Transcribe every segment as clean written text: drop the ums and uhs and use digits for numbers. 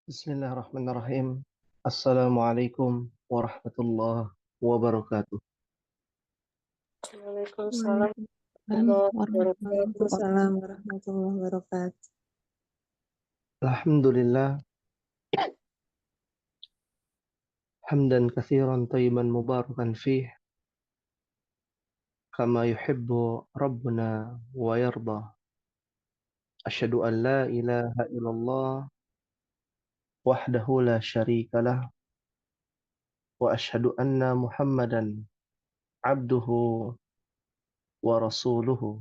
Bismillahirrahmanirrahim. Assalamualaikum warahmatullahi wabarakatuh. Waalaikumsalam Waalaikumsalam warahmatullahi wabarakatuh. Waalaikumsalam warahmatullahi wabarakatuh. Alhamdulillah, hamdan katsiran tayyiban mubarakan fih, kama yuhibbu rabbuna wa yarda. Asyhadu an la ilaha illallah wahdahu la syarika lah wa asyhadu anna Muhammadan abduhu wa rasuluhu.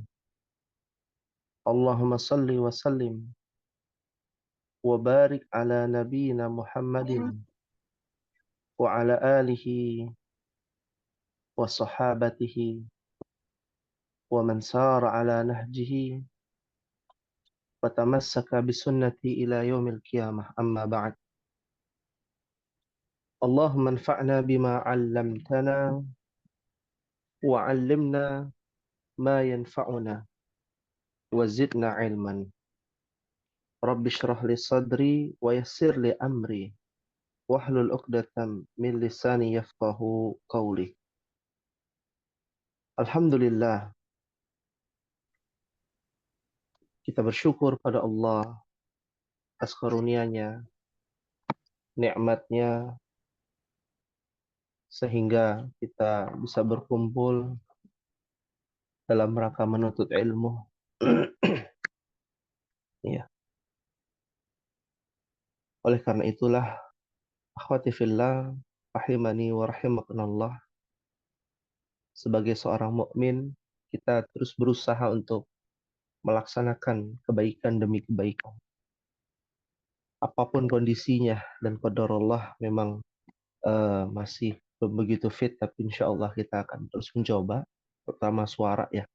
Allahumma salli wa sallim wa barik ala nabiyyina Muhammadin wa ala alihi wa sahabatihi wa man sara ala nahjihi wa tamassaka bisunnati ila yaumil qiyamah, amma ba'd. Allahumma anfa'na bima 'allamtana wa 'allimna ma yanfa'una wa zidna 'ilman. Rabbi shrah li sadri wa yassir li amri wahlul 'uqdatam min lisani yafqahu qawli. Alhamdulillah, kita bersyukur pada Allah atas karunia-Nya, nikmat-Nya, sehingga kita bisa berkumpul dalam rangka menuntut ilmu. Ya, oleh karena itulah, akhwati fillah, rahimani wa rahimakumullah, sebagai seorang mukmin, kita terus berusaha untuk melaksanakan kebaikan demi kebaikan. Apapun kondisinya, dan qadarullah memang masih belum begitu fit, tapi insya Allah kita akan terus mencoba. Pertama suara ya,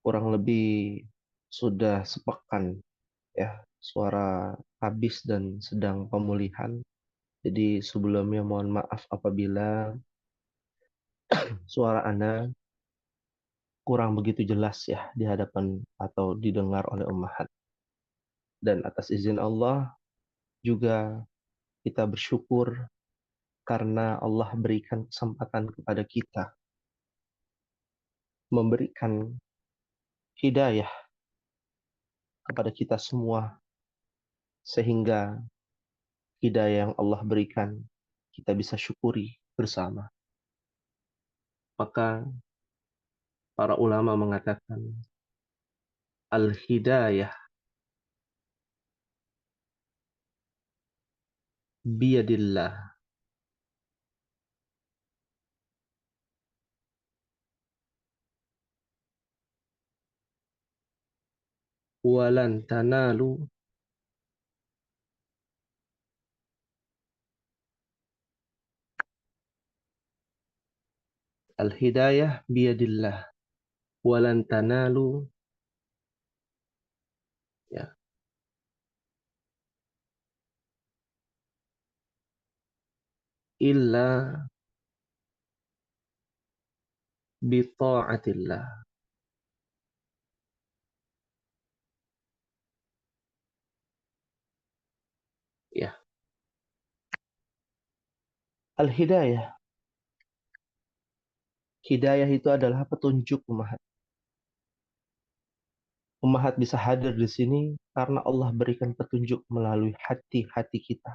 kurang lebih sudah sepekan ya, suara habis dan sedang pemulihan. Jadi sebelumnya mohon maaf apabila suara Anda kurang begitu jelas ya di hadapan atau didengar oleh ummahat. Dan atas izin Allah juga kita bersyukur karena Allah berikan kesempatan kepada kita, memberikan hidayah kepada kita semua, sehingga hidayah yang Allah berikan kita bisa syukuri bersama. Maka para ulama mengatakan al-hidayah biyadillah, walan tanalu al-hidayah biyadillah walan tanalu ya illa bi ta'atillah. Ya, al-hidayah, hidayah itu adalah petunjuk umat. Umat bisa hadir di sini karena Allah berikan petunjuk melalui hati-hati kita.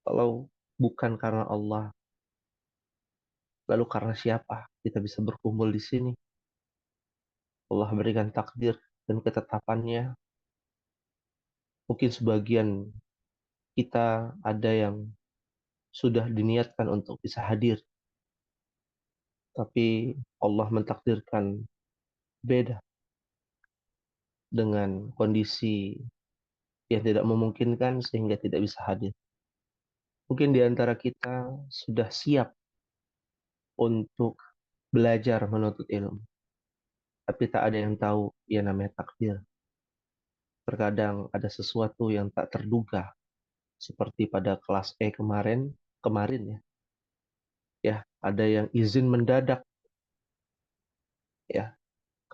Kalau bukan karena Allah, lalu karena siapa kita bisa berkumpul di sini? Allah berikan takdir dan ketetapannya. Mungkin sebagian kita ada yang sudah diniatkan untuk bisa hadir, tapi Allah mentakdirkan beda dengan kondisi yang tidak memungkinkan sehingga tidak bisa hadir. Mungkin di antara kita sudah siap untuk belajar menuntut ilmu, tapi tak ada yang tahu yang namanya takdir. Terkadang ada sesuatu yang tak terduga, seperti pada kelas kemarin ya. Ya, ada yang izin mendadak ya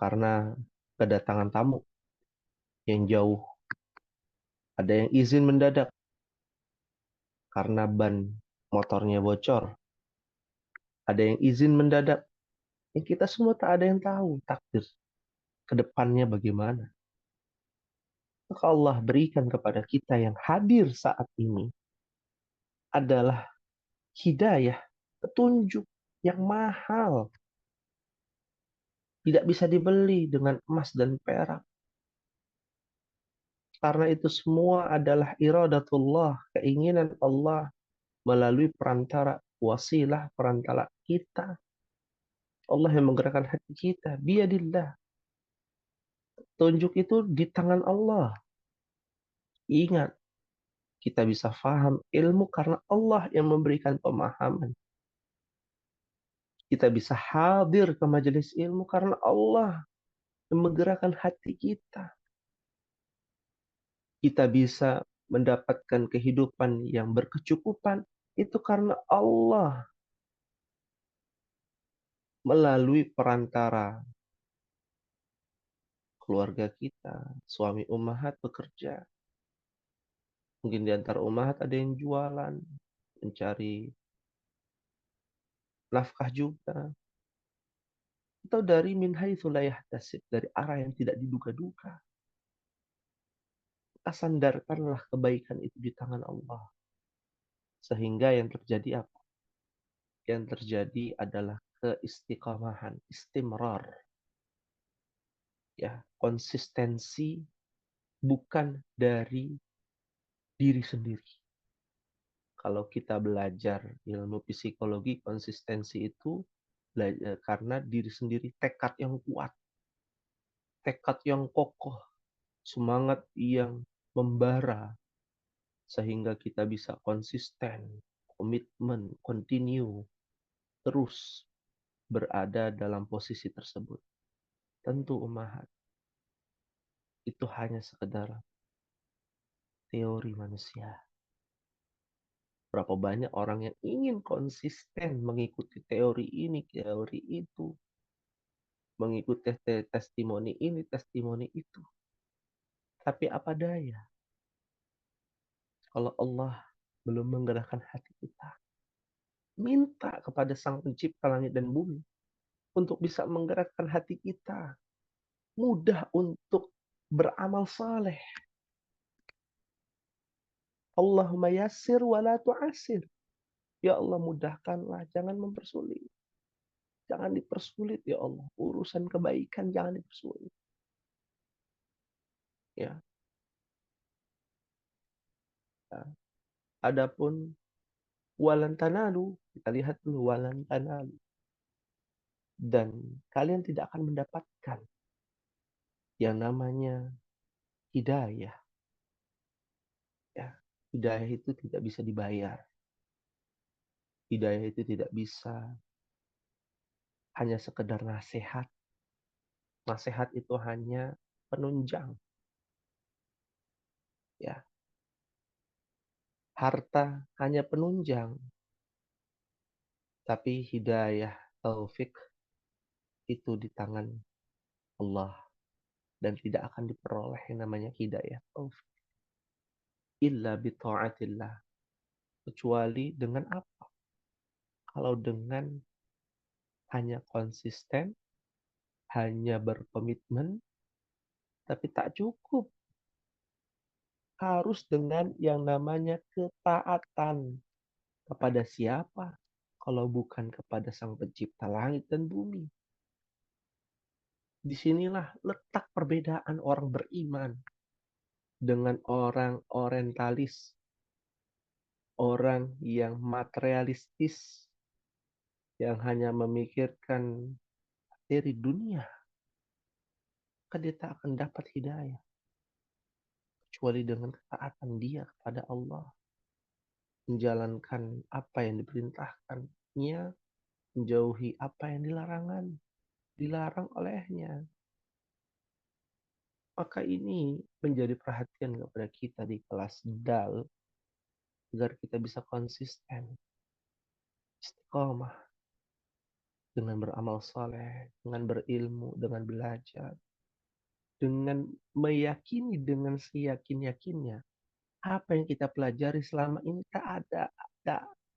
karena kedatangan tamu. yang jauh, ada yang izin mendadak karena ban motornya bocor, ada yang izin mendadak. Ya, kita semua tak ada yang tahu takdir ke depannya bagaimana. Maka Allah berikan kepada kita yang hadir saat ini adalah hidayah, petunjuk yang mahal. Tidak bisa dibeli dengan emas dan perak. Karena itu semua adalah iradatullah, keinginan Allah melalui perantara wasilah, perantara kita. Allah yang menggerakkan hati kita. Biadillah. Tunjuk itu di tangan Allah. Ingat, kita bisa faham ilmu karena Allah yang memberikan pemahaman. Kita bisa hadir ke majelis ilmu karena Allah yang menggerakkan hati kita. Kita bisa mendapatkan kehidupan yang berkecukupan itu karena Allah melalui perantara keluarga kita, suami ummahat bekerja. Mungkin di antara ummahat ada yang jualan, mencari nafkah juga. Atau dari min haitsu la yahtasib, dari arah yang tidak diduga-duga. Kita sandarkanlah kebaikan itu di tangan Allah. Sehingga yang terjadi apa? Yang terjadi adalah keistiqamahan, istimrar. Ya, konsistensi bukan dari diri sendiri. Kalau kita belajar ilmu psikologi, konsistensi itu karena diri sendiri, tekad yang kuat, tekad yang kokoh, semangat yang membara, sehingga kita bisa konsisten, komitmen, continue, terus berada dalam posisi tersebut. Tentu umahat, itu hanya sekedar teori manusia. Berapa banyak orang yang ingin konsisten mengikuti teori ini, teori itu, mengikuti testimoni ini, testimoni itu. Tapi apa daya kalau Allah belum menggerakkan hati kita. Minta kepada Sang Pencipta langit dan bumi untuk bisa menggerakkan hati kita. Mudah untuk beramal saleh. Allahumma yassir wa la tu'asir. Ya Allah, mudahkanlah, jangan mempersulit. Jangan dipersulit ya Allah. Urusan kebaikan jangan dipersulit. Ya. Ya. Adapun walan tanalu, kita lihat dulu walan tanalu. Dan kalian tidak akan mendapatkan yang namanya hidayah. Ya. Hidayah itu tidak bisa dibayar. Hidayah itu tidak bisa hanya sekedar nasihat. Nasihat itu hanya penunjang. Ya. Harta hanya penunjang. Tapi hidayah, taufik itu di tangan Allah. Dan tidak akan diperoleh yang namanya hidayah, taufik. Illa bita'atillah. Kecuali dengan apa? Kalau dengan hanya konsisten, hanya berkomitmen, tapi tak cukup. Harus dengan yang namanya ketaatan. Kepada siapa? Kalau bukan kepada Sang Pencipta langit dan bumi. Disinilah letak perbedaan orang beriman dengan orang orientalis, orang yang materialistis, yang hanya memikirkan materi dunia. Maka dia tak akan dapat hidayah. Kecuali dengan ketaatan dia kepada Allah. Menjalankan apa yang diperintahkannya, menjauhi apa yang dilarang olehnya. Maka ini menjadi perhatian kepada kita di kelas DAL agar kita bisa konsisten, istiqomah dengan beramal saleh, dengan berilmu, dengan belajar, dengan meyakini dengan seyakin-yakinnya apa yang kita pelajari selama ini tak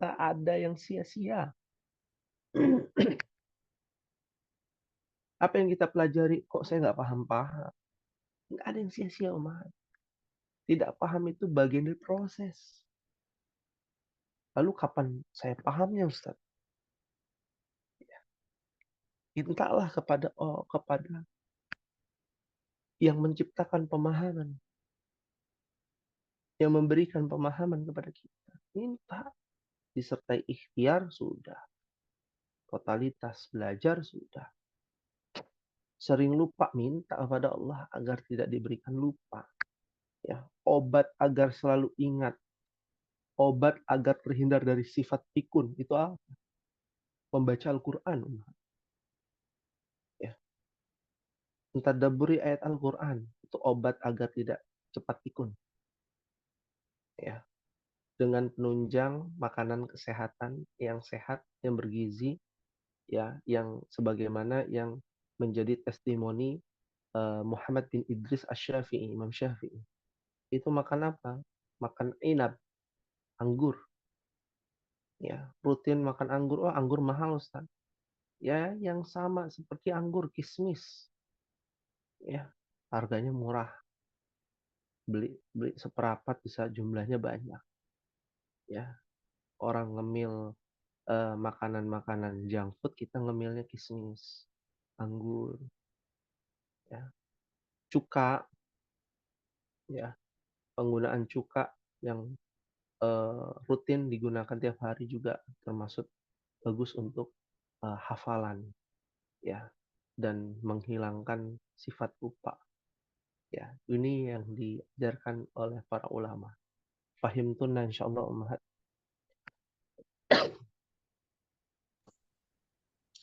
ada yang sia-sia. Apa yang kita pelajari kok saya nggak paham-paham. Nggak ada yang sia-sia, Umat. Tidak paham itu bagian dari proses. Lalu kapan saya pahamnya, Ustaz? Mintalah kepada yang menciptakan pemahaman, yang memberikan pemahaman kepada kita. Minta, disertai ikhtiar sudah, totalitas belajar sudah. Sering lupa, minta kepada Allah agar tidak diberikan lupa. Ya, obat agar selalu ingat, obat agar terhindar dari sifat pikun itu apa? Membaca Al-Quran. Ya, mentadabburi ayat Al-Quran itu obat agar tidak cepat pikun. Ya, dengan penunjang makanan kesehatan yang sehat, yang bergizi, ya, yang sebagaimana yang menjadi testimoni Muhammad bin Idris Asy-Syafi'i, Imam Syafi'i. Itu makan apa? Makan inab, anggur. Ya, rutin makan anggur. Oh, anggur mahal, Ustaz. Ya, yang sama seperti anggur kismis. Ya, harganya murah. Beli seperapat bisa jumlahnya banyak. Ya, orang ngemil makanan-makanan junk food, kita ngemilnya kismis, anggur, ya, cuka, ya, penggunaan cuka yang rutin digunakan tiap hari juga termasuk bagus untuk hafalan, ya, dan menghilangkan sifat lupa. Ya, ini yang diajarkan oleh para ulama. Fahimtunna insyaallah ummahat.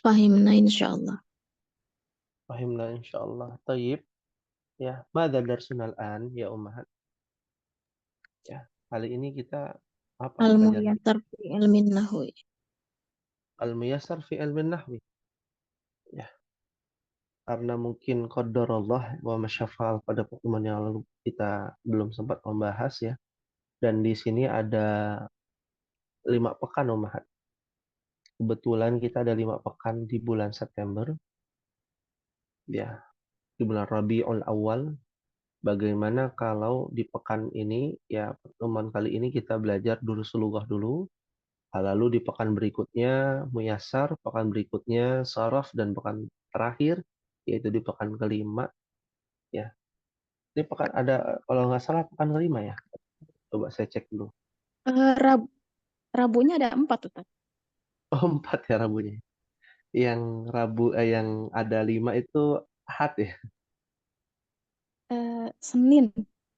Fahimna insyaallah. Fahimna insyaallah. Tayyib. Ya, madza darsuna al-an ya ummahat. Ya, kali ini kita apa pelajaran? Al-muyassar fi ilmin nahwi. Al-muyassar fi ilmin nahwi. Ya, karena mungkin qadarullah wa masyafal pada pertemuan yang lalu kita belum sempat membahas ya. Dan di sini ada 5 pekan ummahat. Kebetulan kita ada 5 pekan di bulan September. Ya, di bulan Rabiul Awal. Bagaimana kalau di pekan ini, ya pertemuan kali ini kita belajar Durusulullah dulu, lalu di pekan berikutnya Muyassar, pekan berikutnya Saraf, dan pekan terakhir, yaitu di pekan kelima, ya. Ini pekan ada, kalau nggak salah pekan kelima ya. Coba saya cek dulu. Eh, Rabunya ada 4 Ustaz. Oh, 4 ya Rabunya. Yang ada 5 itu Ahad ya. Senin.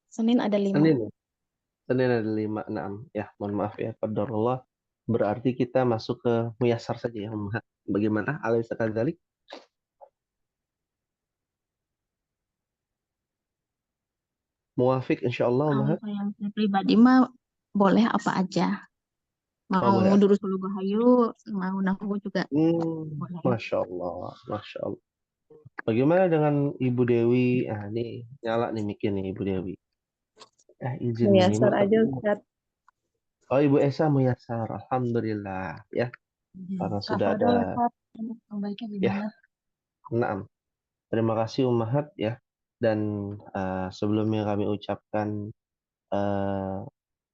Senin ada 5. Senin ya? Senin ada 5, 6. Ya, mohon maaf ya, qadarullah. Berarti kita masuk ke Muyassar saja ya, Ummahat. Bagaimana? Alaysa kadzalik? Muwafiq insyaallah, Kalau Ummahat. saya pribadi mah boleh apa aja. Oh, Mau boleh. Durusul Bahayu, mau Nahwu juga boleh. Masya Allah, Masya Allah. Bagaimana dengan Ibu Dewi? Ah, nih, nyala nih mikir nih Ibu Dewi. Izin Muyassar menyimak tapi aja Ustaz. oh, Ibu Esa Muyassar. Alhamdulillah ya, karena sudah ada Tafadhol Ustaz. Baiknya ya. gimana? Naam. Terima kasih Ummahat ya. Dan sebelumnya kami ucapkan eh,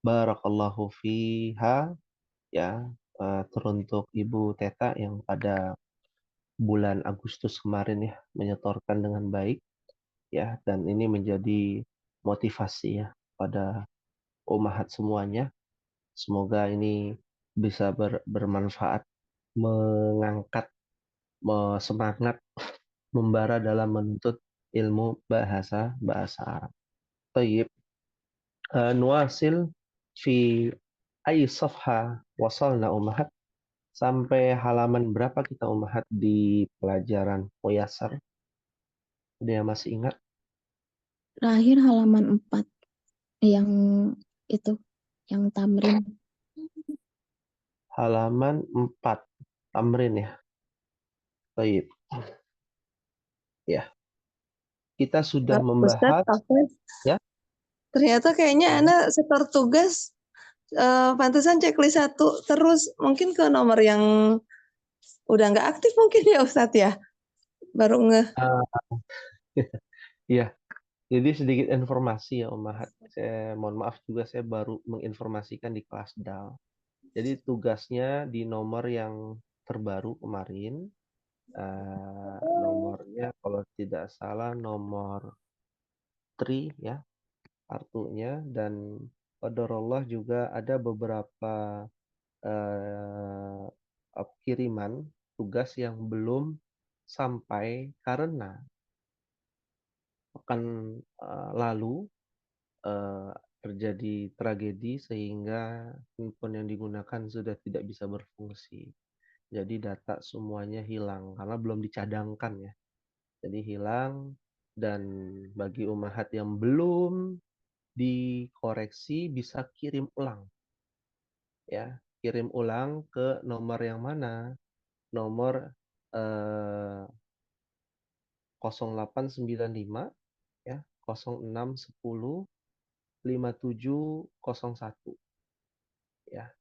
barakallahu fiha ya, teruntuk Ibu Teta yang pada bulan Agustus kemarin ya menyetorkan dengan baik ya, dan ini menjadi motivasi ya pada ummahat semuanya. Semoga ini bisa bermanfaat, mengangkat, semangat, membara dalam menuntut ilmu bahasa Arab. Tayyib. Nuasil fi ay safha wasalna ummahat. Sampai halaman berapa kita ummahat di pelajaran Muyassar? Ada yang masih ingat? Terakhir halaman 4 yang itu, yang tamrin. Halaman 4. Tamrin ya. Tayyib. Ya. kita sudah Ustadz, membahas Hafiz, ya. ternyata kayaknya Ana setor tugas pantesan checklist 1 terus mungkin ke nomor yang udah nggak aktif mungkin ya Ustadz ya. Baru Ah, iya, jadi sedikit informasi ya Om Mahat. Saya mohon maaf juga saya baru menginformasikan di kelas DAL. Jadi tugasnya di nomor yang terbaru kemarin, nomornya kalau tidak salah nomor 3 ya, kartunya, dan qadarullah juga ada beberapa eh, kiriman tugas yang belum sampai karena pekan lalu eh, terjadi tragedi sehingga handphone yang digunakan sudah tidak bisa berfungsi. Jadi data semuanya hilang karena belum dicadangkan ya. Jadi hilang, dan bagi umahat yang belum dikoreksi bisa kirim ulang ya. Kirim ulang ke nomor yang mana? Nomor 0895 ya, 0610 5701 ya.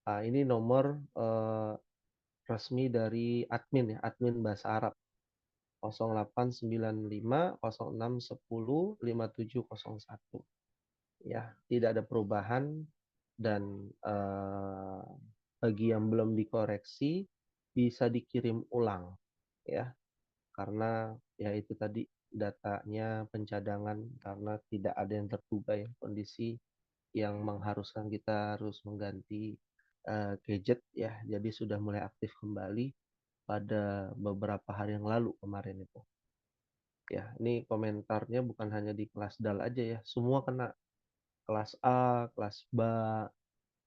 Nah, ini nomor resmi dari admin ya, admin bahasa Arab. 0895 0610 5701 ya, tidak ada perubahan. Dan bagi yang belum dikoreksi bisa dikirim ulang ya, karena ya itu tadi datanya pencadangan karena tidak ada yang terduga ya, kondisi yang mengharuskan kita harus mengganti gadget ya, jadi sudah mulai aktif kembali pada beberapa hari yang lalu kemarin itu ya. Ini komentarnya bukan hanya di kelas DAL aja ya, semua kena. Kelas A, kelas B,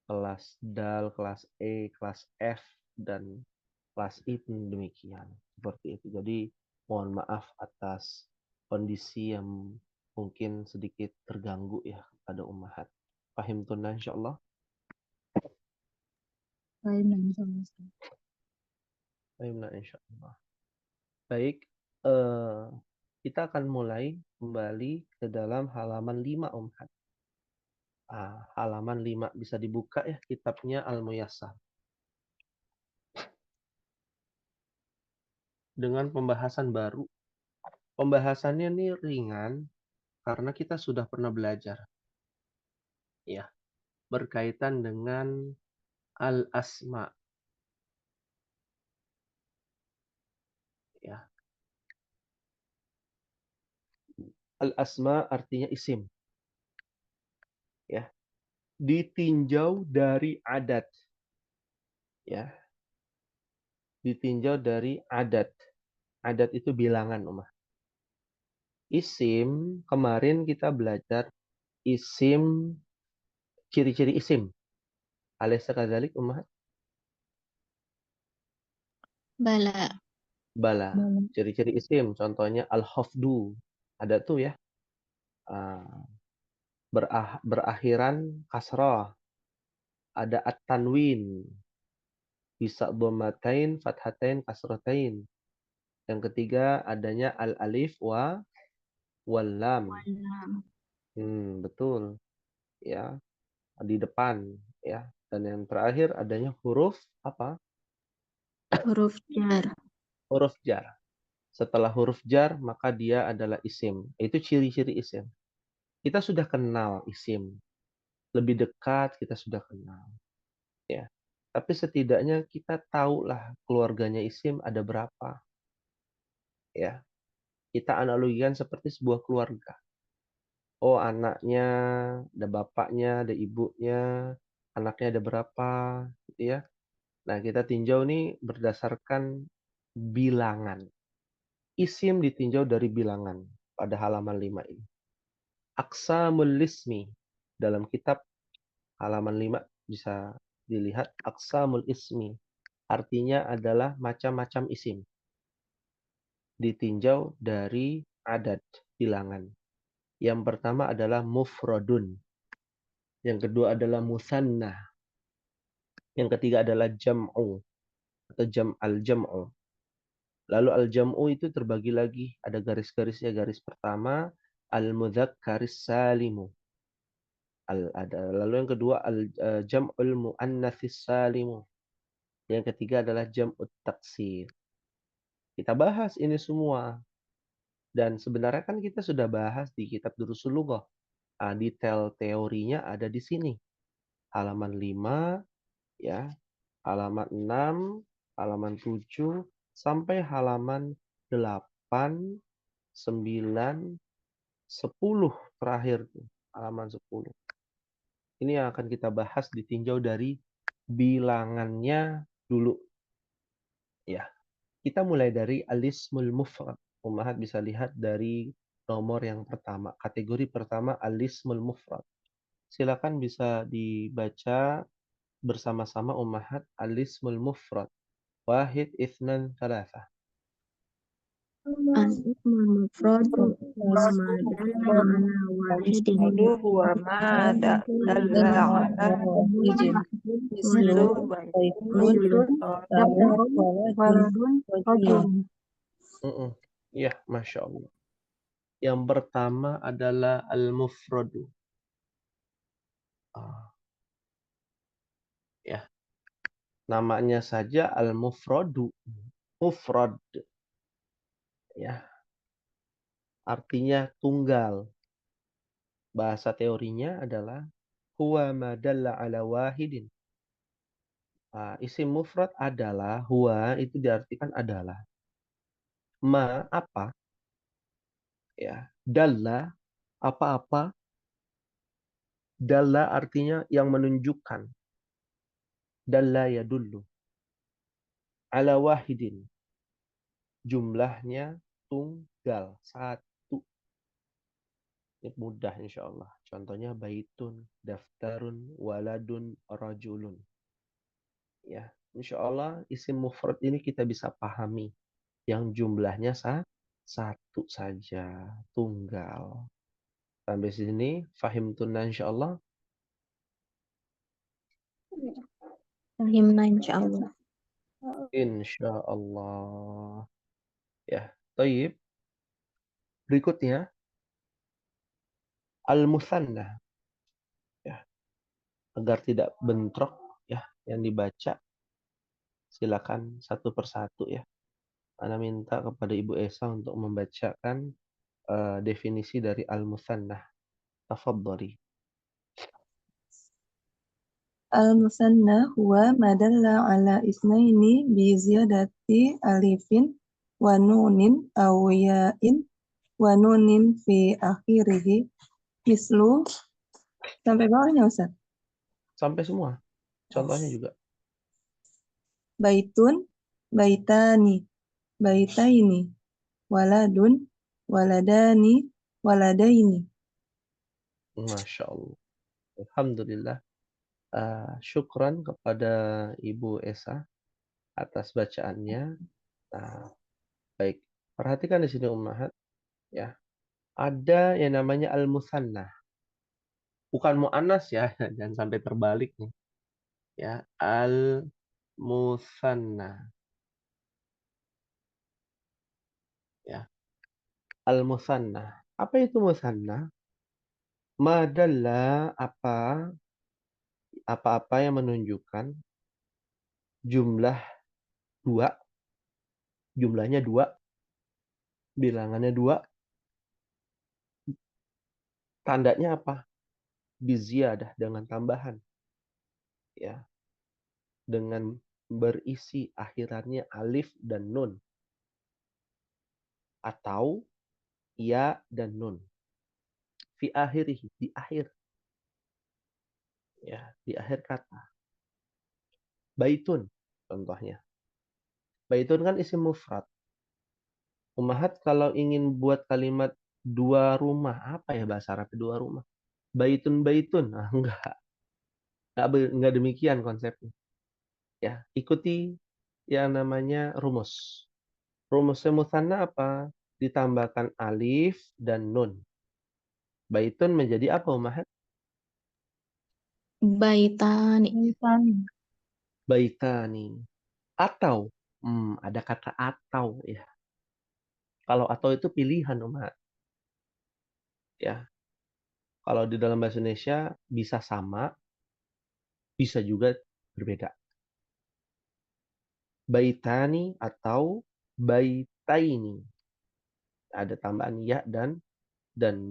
kelas DAL, kelas E, kelas F, dan kelas I pun demikian. Seperti itu. Jadi mohon maaf atas kondisi yang mungkin sedikit terganggu ya pada umahat. Pahim tunna insyaallah. Pahim insyaallah. Baik, kita akan mulai kembali ke dalam halaman 5 umahat. Halaman 5 bisa dibuka ya kitabnya Al-Muyassar. Dengan pembahasan baru. Pembahasannya ini ringan karena kita sudah pernah belajar ya, berkaitan dengan al-asma ya. Al-asma artinya isim ya. Ditinjau dari adat ya. Ditinjau dari adat. Adat itu bilangan, Umar. Isim, kemarin kita belajar isim, ciri-ciri isim. Alaysa kadzalik, Umar? Bala. Bala. Ciri-ciri isim, contohnya al-hafdu. Ada tuh ya. Berakhiran kasrah. Ada at-tanwin. Bisa dhammatain, fathatain, kasratain. Yang ketiga adanya al-alif wal lam. Betul. Ya, di depan ya. Dan yang terakhir adanya huruf apa? Huruf jar. Huruf jar. Setelah huruf jar maka dia adalah isim. Itu ciri-ciri isim. Kita sudah kenal isim. Lebih dekat kita sudah kenal. Ya. Tapi setidaknya kita tahulah keluarganya isim ada berapa. Ya. Kita analogikan seperti sebuah keluarga. Oh, anaknya, ada bapaknya, ada ibunya, anaknya ada berapa, gitu ya. Nah, kita tinjau nih berdasarkan bilangan. Isim ditinjau dari bilangan pada halaman 5 ini. Aqsamul ismi. Dalam kitab halaman 5 bisa dilihat aqsamul ismi. Artinya adalah macam-macam isim. Ditinjau dari adat, bilangan. Yang pertama adalah mufradun. Yang kedua adalah musanna. Yang ketiga adalah jam'u atau jam'al jam'u. Lalu al-jam'u itu terbagi lagi, ada garis-garisnya. Garis pertama al-mudzakkaris salimu. Lalu yang kedua al-jam'ul muannatsis salimu. Yang ketiga adalah jam'ut taksir. Kita bahas ini semua. Dan sebenarnya kan kita sudah bahas di kitab Durusul Lughah. Detail teorinya ada di sini. Halaman 5, ya, halaman 6, halaman 7, sampai halaman 8, 9, 10 terakhir tuh, halaman 10. Ini yang akan kita bahas ditinjau dari bilangannya dulu. Ya, kita mulai dari al-ismul mufrad. Ummahat bisa lihat dari nomor yang pertama. Kategori pertama al-ismul mufrad. Silakan bisa dibaca bersama-sama ummahat al-ismul mufrad. Wahid, itsnan, tsalatsa. الاسم المفرد هو ما دل على واحد هو ما دل على مثل رجل ولد رجل. Ya, Masya Allah. Yang pertama adalah al-mufradu. Ya, namanya saja al-mufradu. Mufrad. Ya, artinya tunggal. Bahasa teorinya adalah huwa ma dalla ala wahidin. Isim mufrad adalah, huwa itu diartikan adalah. Ma apa? Ya, dalla apa-apa. Dalla artinya yang menunjukkan. Dalla yadullu. Ala wahidin. Jumlahnya tunggal, satu. Ini mudah insya Allah. Contohnya baitun, daftarun, waladun, rajulun. Ya, insya Allah isim mufrad ini kita bisa pahami. Yang jumlahnya satu saja, tunggal. Sampai sini, fahimtunna insya Allah. Fahimna insyaallah. Insya Allah. Ya, taib. Berikutnya, al-musanna. Ya, agar tidak bentrok ya yang dibaca, silakan satu persatu ya. Ana minta kepada Ibu Esa untuk membacakan definisi dari al-musannah. Tafadhali. Al-musanna huwa ma dalla ala isnaini bi ziyadati alifin wa nunin aw ya'in wa nunin fi akhirih mislu sampai bawahnya Ustaz. Sampai semua. Contohnya juga. Baitun, baitani, baitaini, waladun, waladani, waladaini. Masya Allah. Alhamdulillah. Syukran kepada Ibu Esa atas bacaannya. Baik. Perhatikan di sini ummahat ya. Ada yang namanya al-musannah. Bukan mu'annas ya, jangan sampai terbalik nih. Ya, al-musannah. Ya. Al-musannah. Apa itu musannah? Madalla apa-apa yang menunjukkan jumlah dua, jumlahnya dua, bilangannya dua, tandanya apa? Biziyadah, dengan tambahan. Ya. Dengan berisi akhirannya alif dan nun. Atau ya dan nun. Fi akhirih, di akhir. Ya, di akhir kata. Baitun contohnya. Baitun kan isim mufrad. Ummahat kalau ingin buat kalimat dua rumah, apa ya bahasa Arab dua rumah? Baitun baitun. Enggak demikian konsepnya. Ya, ikuti yang namanya rumus. Rumusnya musanna apa? Ditambahkan alif dan nun. Baitun menjadi apa ummahat? Baitani. Baitani. Atau Ada kata atau ya. Kalau atau itu pilihan, Umat. Ya. Kalau di dalam bahasa Indonesia bisa sama, bisa juga berbeda. Baitani atau baitaini. Ada tambahan ya dan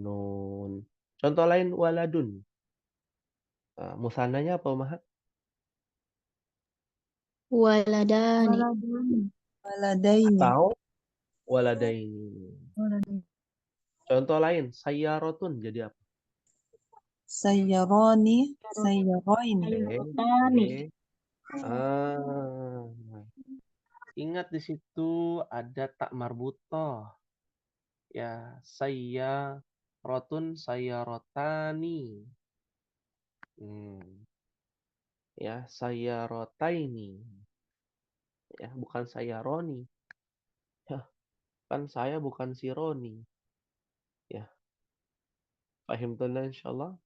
nun. Contoh lain waladun. Musannanya apa, Umat? Waladani. Waladaini. Atau waladaini. Contoh lain, sayyarotun jadi apa? Sayyarani. Sayyaraini. Oke. Ah, ingat di situ ada tak marbutoh. Ya, sayyarotani. Ya, sayyarotaini. Ya, bukan sayyaroni. Ya, kan saya bukan si Roni. Ya, paham tuh insyaallah.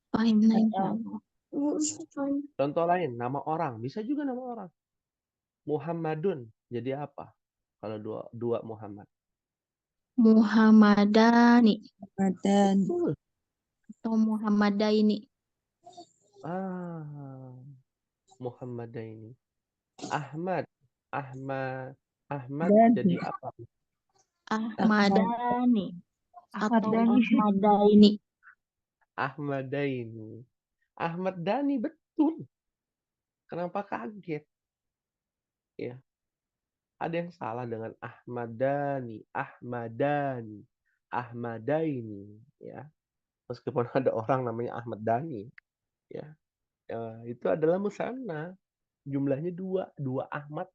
Fahimna insyaallah. Contoh lain, nama orang. Bisa juga nama orang. Muhammadun. Jadi apa? Kalau dua Muhammad. Muhammadani Madani. Betul. atau Muhammadaini. Muhammadaini. Ahmad. Ahmad Dan jadi apa? Ahmadani atau Ahmadani. Ahmadaini. Ahmadaini. Ahmad Dhani, betul. Kenapa kaget? Ya, ada yang salah dengan Ahmadaini, ya. Meskipun ada orang namanya Ahmad Dhani, ya. Itu adalah musanna. Jumlahnya dua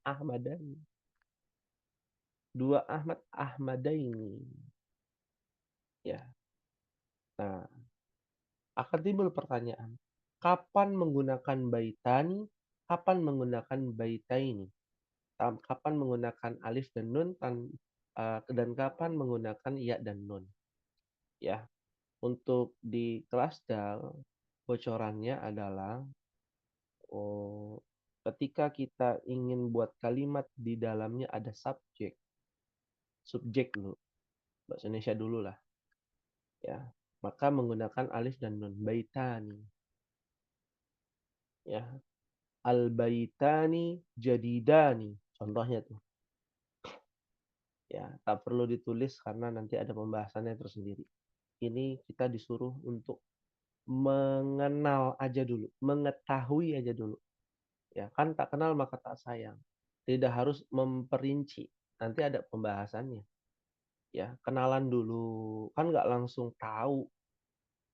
Ahmadani. Dua Ahmadaini. Ya. Nah, akan timbul pertanyaan. Kapan menggunakan baitani? Kapan menggunakan baitaini? Kapan menggunakan alif dan nun dan kapan menggunakan ya dan nun? Ya, untuk di kelas dal bocorannya adalah ketika kita ingin buat kalimat di dalamnya ada subjek dulu, bahasa Indonesia dulu lah, ya, maka menggunakan alif dan nun. Baitani, ya, al baitani jadidani, contohnya tuh. Ya, tak perlu ditulis karena nanti ada pembahasannya tersendiri. Ini kita disuruh untuk mengenal aja dulu, mengetahui aja dulu. Ya, kan tak kenal maka tak sayang. Tidak harus memperinci. Nanti ada pembahasannya. Ya, kenalan dulu. Kan nggak langsung tahu.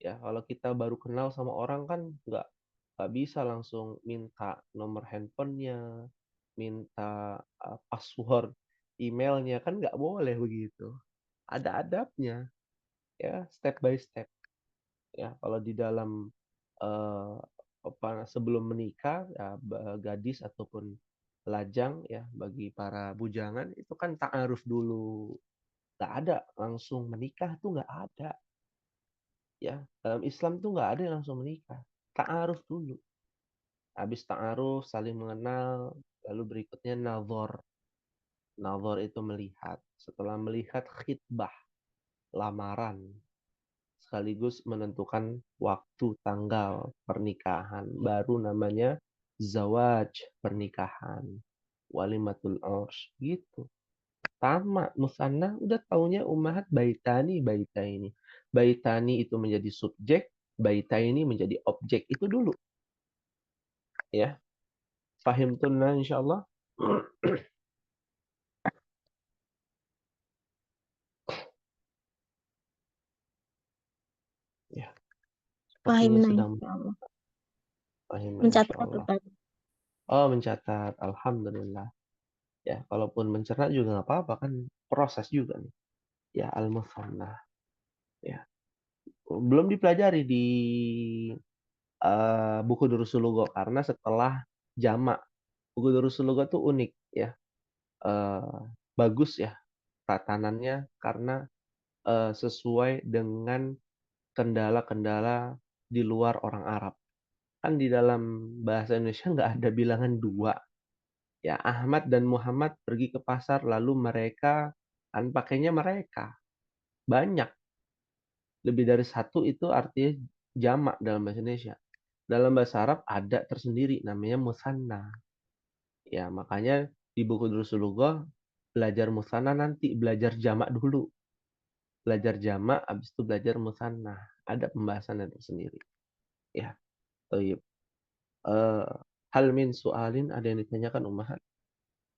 Ya, kalau kita baru kenal sama orang kan nggak bisa langsung minta nomor handphonenya, minta password emailnya, kan nggak boleh begitu. Ada adabnya, ya, step by step. Ya, kalau di dalam sebelum menikah, ya, gadis ataupun lajang, ya, bagi para bujangan itu kan ta'aruf dulu. Nggak ada langsung menikah tuh, nggak ada. Ya, dalam Islam tuh nggak ada yang langsung menikah. Ta'aruf dulu. Habis ta'aruf, saling mengenal, lalu berikutnya nazar. Nazar itu melihat. Setelah melihat, khitbah, lamaran. Sekaligus menentukan waktu tanggal pernikahan. Baru namanya zawaj, pernikahan. Walimatul urs, gitu. Sama, musanna udah taunya ummahat baitani, baitaini. Baitani itu menjadi subjek, baitaini menjadi objek. Itu dulu. Ya. Fahim tunna insyaallah. Ya. Sepertinya Fahimna sedang insyaallah. fahim Mencatat insyaallah. Ustaz. Oh, mencatat. Alhamdulillah. Ya, kalaupun mencerna juga nggak apa-apa, kan proses juga nih. Ya, al-musanna. Ya. Belum dipelajari di buku Durusul Lugha karena setelah jamak. Buku Durusul Lugha tuh unik ya. Bagus ya tatanannya karena sesuai dengan kendala-kendala di luar orang Arab. Kan di dalam bahasa Indonesia nggak ada bilangan dua. Ya, Ahmad dan Muhammad pergi ke pasar, lalu mereka, kan pakainya mereka. Banyak. Lebih dari satu itu artinya jamak dalam bahasa Indonesia. Dalam bahasa Arab ada tersendiri, namanya musanna. Ya, makanya di buku Durusul Lughah, belajar musanna nanti, belajar jamak dulu. Belajar jamak, habis itu belajar musanna. Ada pembahasannya tersendiri. Ya, toyib. Hal min su'alin, ada yang ditanyakan Ummahat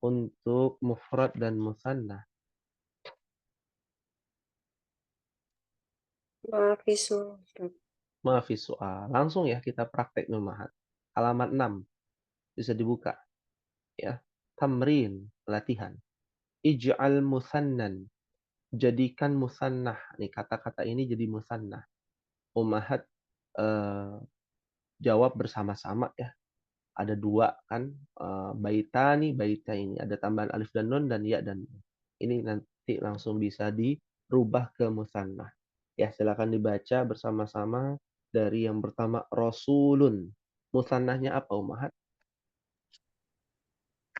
untuk mufrad dan musanna. Maafi soal. Langsung ya kita praktek Ummahat. Halaman 6 bisa dibuka ya. Tamrin, latihan. Ij'al musannan. Jadikan musannah. Nih kata-kata ini jadi musannah. Ummahat jawab bersama-sama ya. Ada dua kan, baitani, baita ini. Ada tambahan alif dan nun dan ya dan nun. Ini nanti langsung bisa dirubah ke musannah. Ya, silakan dibaca bersama-sama dari yang pertama Rasulun. Musannahnya apa, Ummahat?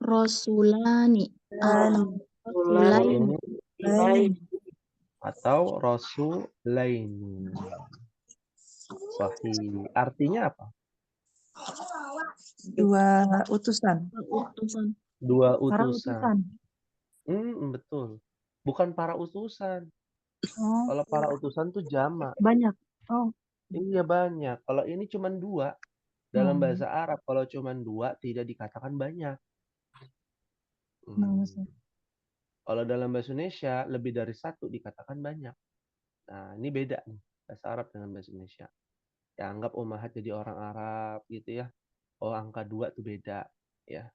Rasulani atau Lain. Rasulaini. Lain. Atau Rasulaini. Sahih. Artinya apa? Dua utusan. Utusan. Dua Para utusan. utusan. Betul. Bukan para utusan. Oh, Kalau para utusan tuh jamak. banyak. Oh, Iya banyak. Kalau ini cuma dua. Dalam bahasa Arab, kalau cuma dua tidak dikatakan banyak. bagus. Kalau dalam bahasa Indonesia lebih dari satu dikatakan banyak. Nah, ini beda nih bahasa Arab dengan bahasa Indonesia. Ya, anggap Ummahat jadi orang Arab gitu ya. Oh, angka dua tuh beda ya.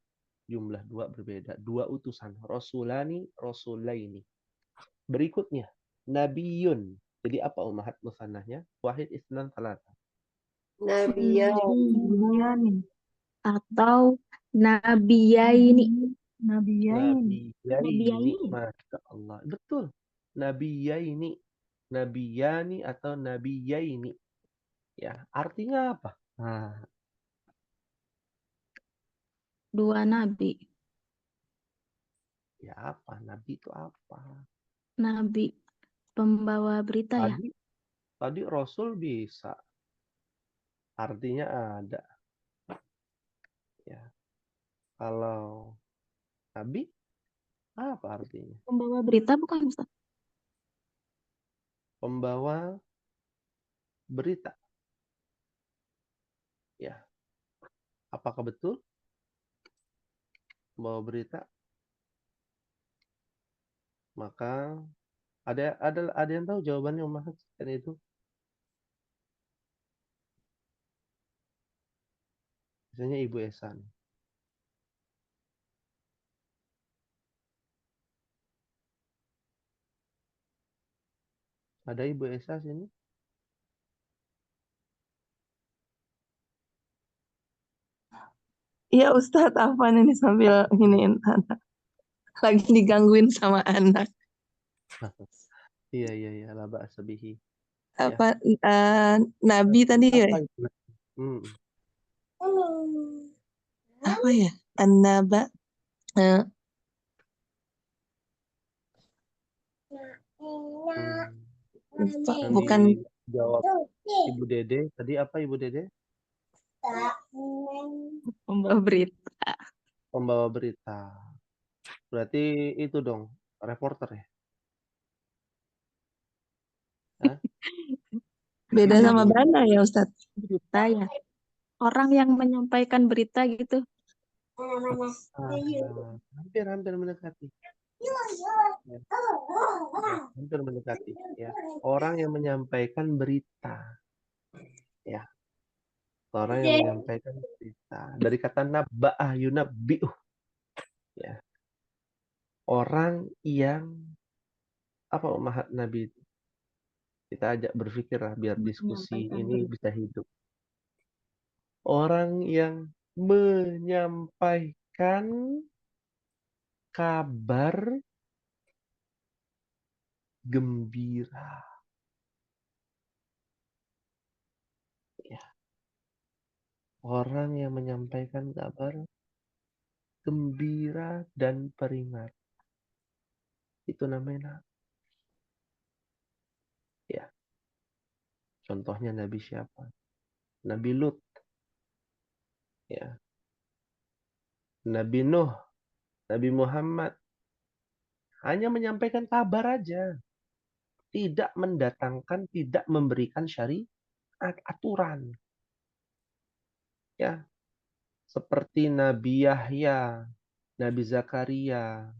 Jumlah dua berbeda. Dua utusan. Rasulani, Rasulaini. Berikutnya, Nabiyun. Jadi apa Ummahat musannahnya? Wahid, Isnan, Salata. Nabi atau Nabiyaini. Nabiyain. Nabiyaini. Nabiyaini. Masya Allah. Betul. Nabiyaini. Nabiyani atau Nabiyaini. Ya, artinya apa? Nah, Dua nabi. ya apa? Nabi itu apa? Nabi pembawa berita ya. Tadi Rasul bisa. Artinya ada. Ya. Kalau Nabi, apa artinya? Pembawa berita bukan Ustaz? Pembawa berita. Ya. Apakah betul? Pembawa berita? Maka ada yang tahu jawabannya Ummahat kan itu? Misalnya Ibu Esan. Ada Ibu Esa sini? Iya Ustadz, apa ini sambil iniin anak. Lagi digangguin sama anak. Iya. La ba'sa bihi. Apa Nabi tadi ya? Apa itu? Apa ya? An-naba. eh, lupa, Yang bukan dijawab Ibu Dede. Tadi apa Ibu Dede? pembawa berita. Pembawa berita. Berarti itu dong, reporter ya? Hah? Beda sama Bana ya Ustadz. Berita ya. Orang yang menyampaikan berita gitu. Hampir mendekati. Ya, hampir mendekati. Ya. Orang yang menyampaikan berita. Ya. Orang yang menyampaikan berita. Dari kata nabba'ah yunabbi'uh. Ya. Orang yang apa Ummahat Nabi itu? Kita ajak berpikir lah biar diskusi Menyampaikan ini berita. bisa hidup. Orang yang menyampaikan kabar gembira. Ya. Orang yang menyampaikan kabar gembira dan peringat. Itu namanya nabi. Ya, contohnya Nabi siapa? Nabi Lut, ya. Nabi Nuh, Nabi Muhammad. Hanya menyampaikan kabar aja. Tidak mendatangkan, tidak memberikan syariat, aturan. Ya, seperti Nabi Yahya, Nabi Zakaria,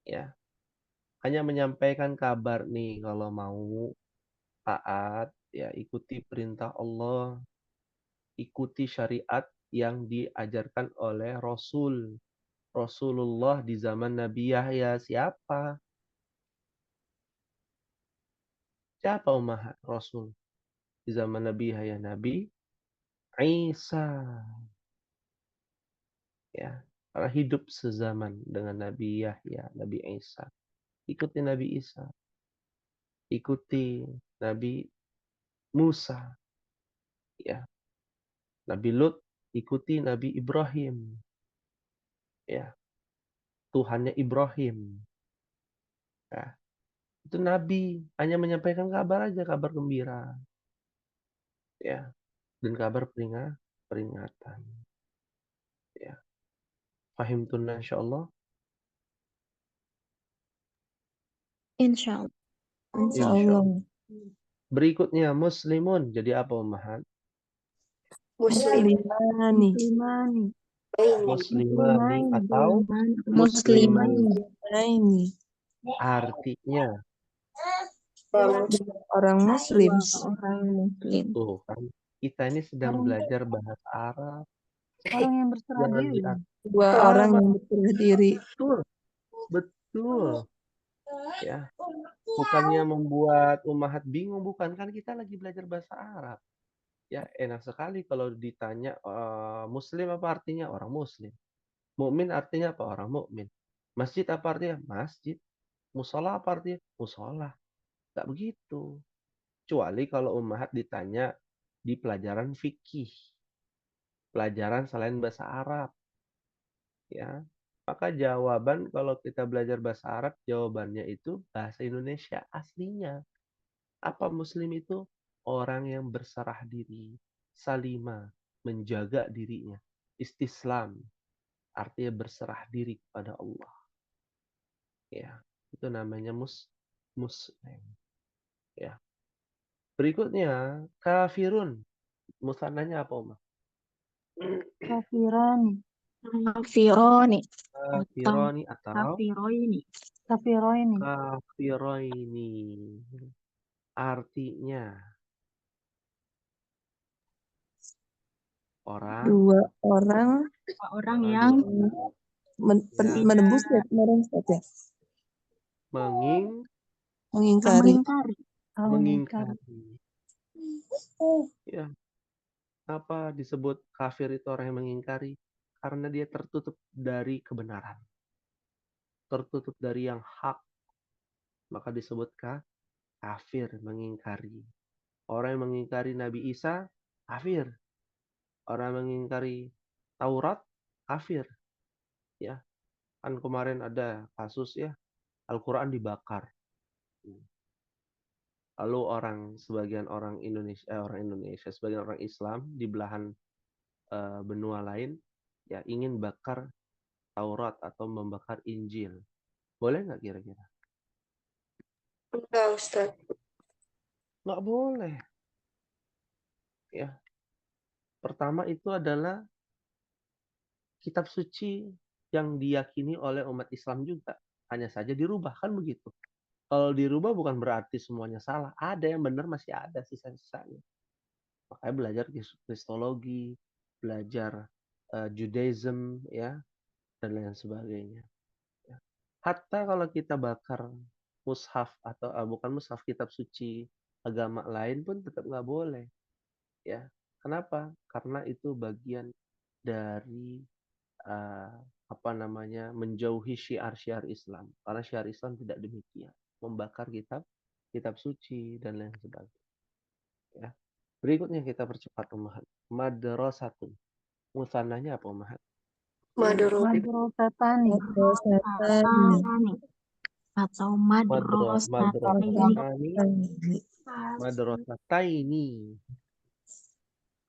ya. Hanya menyampaikan kabar nih kalau mau taat, ya ikuti perintah Allah, ikuti syariat yang diajarkan oleh Rasulullah di zaman Nabi Yahya. Siapa umat Rasul di zaman Nabi Yahya? Nabi Isa, ya, karena hidup sezaman dengan Nabi Yahya, Nabi Isa. Ikuti Nabi Isa, ikuti Nabi Musa, ya. Nabi Lut, ikuti Nabi Ibrahim, ya. Tuhannya Ibrahim, ya. Itu Nabi, hanya menyampaikan kabar aja, kabar gembira, ya, dan kabar peringatan, ya. Fahim tunna insyaallah. Insya Allah. Insya Allah. Berikutnya muslimun. Jadi apa Ummahat? Muslimani. Muslimani. Muslimani atau Muslimani. Ini artinya orang Muslim. Orang Muslim. tuh kan, kita ini sedang belajar bahasa Arab. Orang yang berserah Jangan diri. Dua orang yang berserah diri. Betul. Ya, bukannya membuat Ummahat bingung, bukan, kan kita lagi belajar bahasa Arab. Ya, enak sekali kalau ditanya muslim apa artinya? Orang muslim. Mukmin artinya apa? Orang mukmin. Masjid apa artinya? Masjid. Musola apa artinya? Musola. Enggak begitu. Kecuali kalau Ummahat ditanya di pelajaran fikih. Pelajaran selain bahasa Arab. Ya. Maka jawaban kalau kita belajar bahasa Arab, jawabannya itu bahasa Indonesia aslinya. Apa muslim itu? Orang yang berserah diri, salima, menjaga dirinya. Istislam, artinya berserah diri kepada Allah. Ya, itu namanya muslim. Ya. Berikutnya, kafirun. Musannanya apa, Umar? Kafirani. Kafironi. Kafironi atau Kafiroini. Kafiroini. kafiroini. Artinya orang Dua orang Orang yang menembus ya, kemarin Ustaz ya? Mengingkari. mengingkari. Ya. Apa disebut kafir itu orang yang mengingkari? Karena dia tertutup dari kebenaran. Tertutup dari yang hak. Maka disebut kafir, mengingkari. Orang yang mengingkari Nabi Isa, kafir. Orang yang mengingkari Taurat, kafir. Ya. Kan kemarin ada kasus ya, Al-Quran dibakar. Lalu sebagian orang Indonesia, sebagian orang Islam di belahan benua lain, ya ingin bakar Taurat atau membakar Injil. Boleh nggak kira-kira? Enggak, Ustaz. Nggak boleh. Ya. Pertama itu adalah kitab suci yang diyakini oleh umat Islam juga. Hanya saja dirubah, kan begitu. Kalau dirubah bukan berarti semuanya salah. Ada yang benar, masih ada sisa-sisanya. Makanya belajar Kristologi, belajar Judaism, ya, dan lain sebagainya. Ya. Hatta kalau kita bakar mushaf atau bukan mushaf, kitab suci agama lain pun tetap nggak boleh. Ya, kenapa? Karena itu bagian dari menjauhi syiar-syiar Islam. Karena syiar Islam tidak demikian, membakar kitab suci dan lain sebagainya. Ya. Berikutnya kita percepat ummahat. Madrasatun. Musannahnya apa ummahat? Madrasatani. Madrasatani atau madrasatani. Madrasatani. Madrasataini.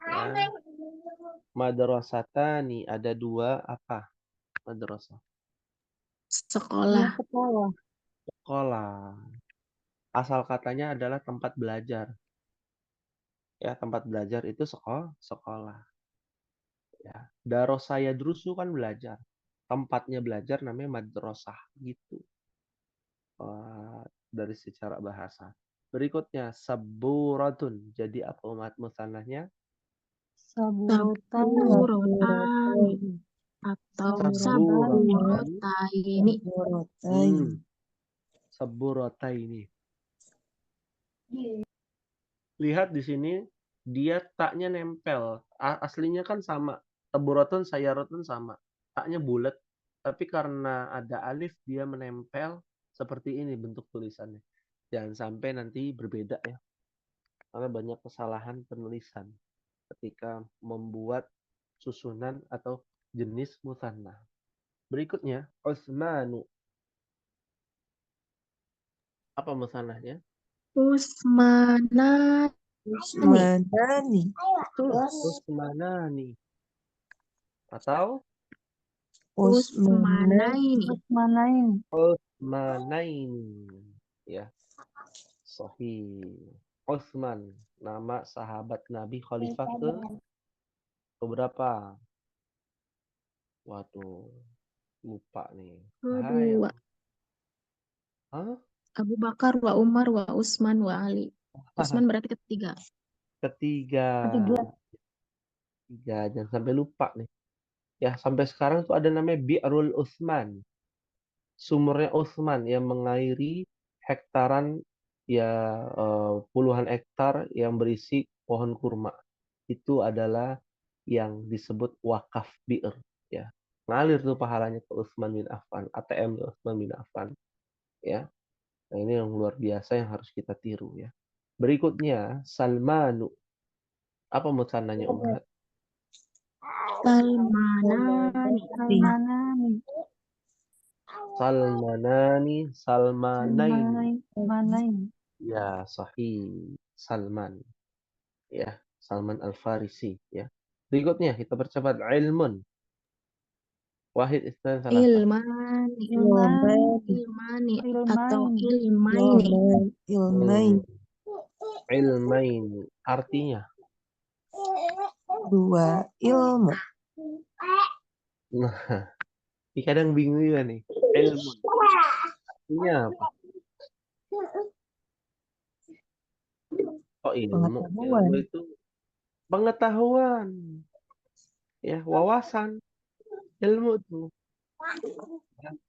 Ya. Madrasatani ada dua apa? Madrasah. Sekolah. Sekolah. Sekolah. Asal katanya adalah tempat belajar. Ya, tempat belajar itu sekolah. Ya. Darosa yadrusu kan belajar. Tempatnya belajar namanya madrasah gitu. Dari secara bahasa. Berikutnya saburatun. Jadi apa umat musannahnya? Saburotani. Saburotani atau saburotani. Saburataini. Lihat di sini dia taknya nempel. Aslinya kan sama. Saburatun sayaratun sama. Taknya bulat. Tapi karena ada alif dia menempel seperti ini bentuk tulisannya. Jangan sampai nanti berbeda ya. Karena banyak kesalahan penulisan ketika membuat susunan atau jenis musanna. Berikutnya, Utsmanu. Apa musannahnya? Usmanani. Usmanani. Atau Usmanaini. Usmanaini. Utsmanaini. Ya. Sahih. Utsman, nama sahabat Nabi khalifah keberapa? Waduh, lupa nih. Kedua. Hah? Abu Bakar wa Umar wa Utsman wa Ali. Utsman berarti ketiga. Ketiga. Jangan sampai lupa nih. Ya, sampai sekarang tuh ada namanya Bi'rul Utsman. Sumurnya Utsman yang mengairi hektaran ya puluhan hektar yang berisi pohon kurma. Itu adalah yang disebut wakaf bi'r ya. Ngalir tuh pahalanya ke Utsman bin Affan, ATM Utsman bin Affan ya. Nah, ini yang luar biasa yang harus kita tiru ya. Berikutnya Salmanu. Apa musannahnya Umar? Salmanani. Salmanani, Salmanaini. Salmanaini. Ya, sahih. Salman. Ya, Salman Al-Farisi ya. Berikutnya kita percepat ilmun. Wahid isnan salah. Ilmani. Atau ilmaini. Ilmaini. Artinya Dua ilmu. nah, kadang bingung juga nih. Ilmun. Artinya apa? Oh, ilmu. Ilmu itu pengetahuan. Ya, wawasan. Ilmu itu.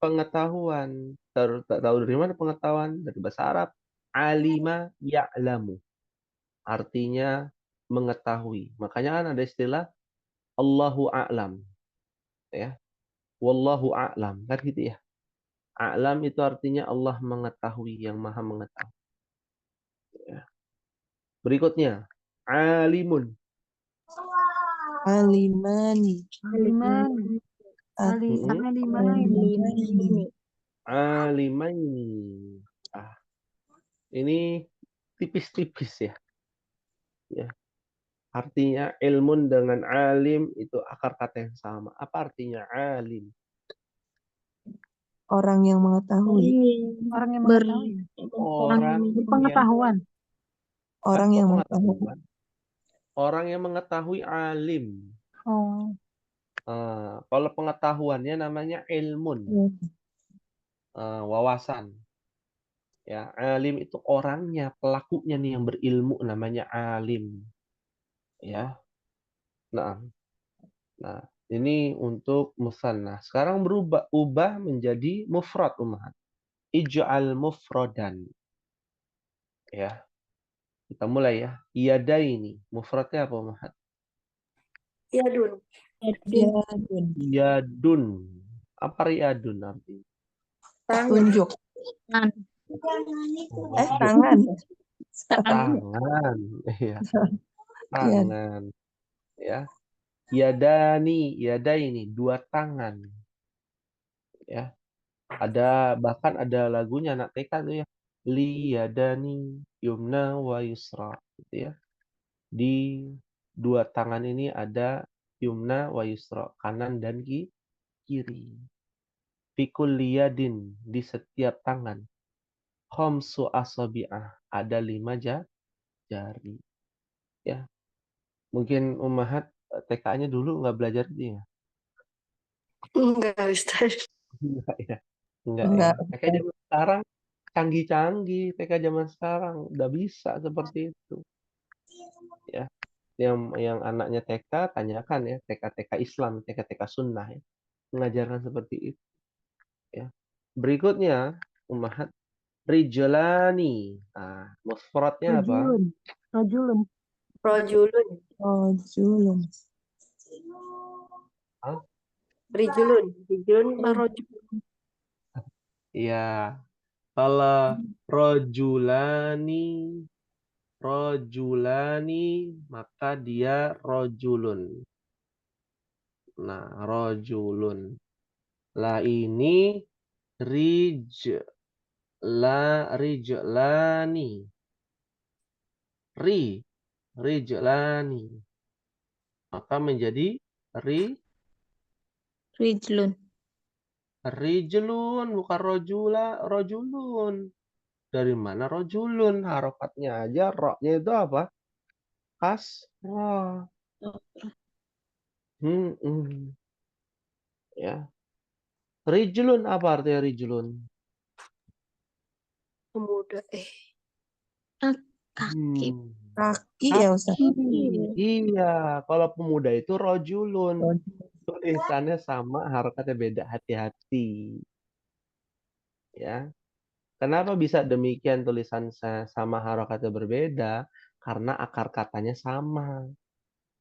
Pengetahuan. Tahu dari mana pengetahuan? Dari bahasa Arab. Alima ya'lamu. Artinya mengetahui. Makanya kan ada istilah Allahu a'lam. Ya. Wallahu a'lam. Kan gitu ya. A'lam itu artinya Allah mengetahui, yang maha mengetahui. Ya. Berikutnya. Alimun. Alimani. Alimaini. Ini tipis-tipis ya. Ya. Artinya ilmun dengan alim itu akar kata yang sama. Apa artinya alim? Orang yang mengetahui. Orang yang mengetahui. Pengetahuan. Orang yang mengetahui. Orang yang mengetahui alim. Oh. Kalau pengetahuannya namanya ilmun. Wawasan. Ya, alim itu orangnya, pelakunya nih yang berilmu namanya alim. Ya. Nah, ini untuk musanna. Sekarang ubah menjadi mufrad ummahat. Ij'al mufradan. Ya. Kita mulai ya. Yadaini. Mufradnya apa ummahat? Yadun. Apa riyadun artinya? Tunjuk. Tangan. Tangan. Tangan. Iya. Ya, tangan, ya. Yadani, yadaini, dua tangan, ya. Bahkan ada lagunya anak TK tuh ya. Li yadani yumna wa yusra, gitu ya. Di dua tangan ini ada yumna wa yusra, kanan dan kiri. Fikul liyadin, di setiap tangan. Khamsu asabi'ah, ada 5 jari. Ya, mungkin Ummahat TK-nya dulu nggak belajar itu ya? Enggak, Ustaz. Enggak ya. Enggak ya. enggak. TK zaman sekarang canggih-canggih, TK zaman sekarang udah bisa seperti itu. Ya. Yang anaknya TK tanyakan ya, TK-TK Islam, TK-TK Sunnah ya. Mengajarkan seperti itu ya. Berikutnya Ummahat Rijlani. Nah, mufradnya apa? Rojulun. Rojulun. Rojulun. Rojulun. Hah? Rijulun. Rijulun apa rojulun? Iya. Kalau rojulani, maka dia rojulun. Nah, rojulun. Lah ini rijlani. Rijlani. Maka menjadi Rijlun. rijlun, bukan rojulun. Dari mana rojulun? Harokatnya aja, roknya itu apa? Kasrah. Ya. Rijlun, apa artinya rijlun? Pemuda. Kaki. Hmm. Kaki ya Ustaz. Iya, kalau pemuda itu rojulun. Tulisannya sama, harokatnya beda, hati-hati. Ya. Kenapa bisa demikian tulisan sama harokatnya berbeda? Karena akar katanya sama.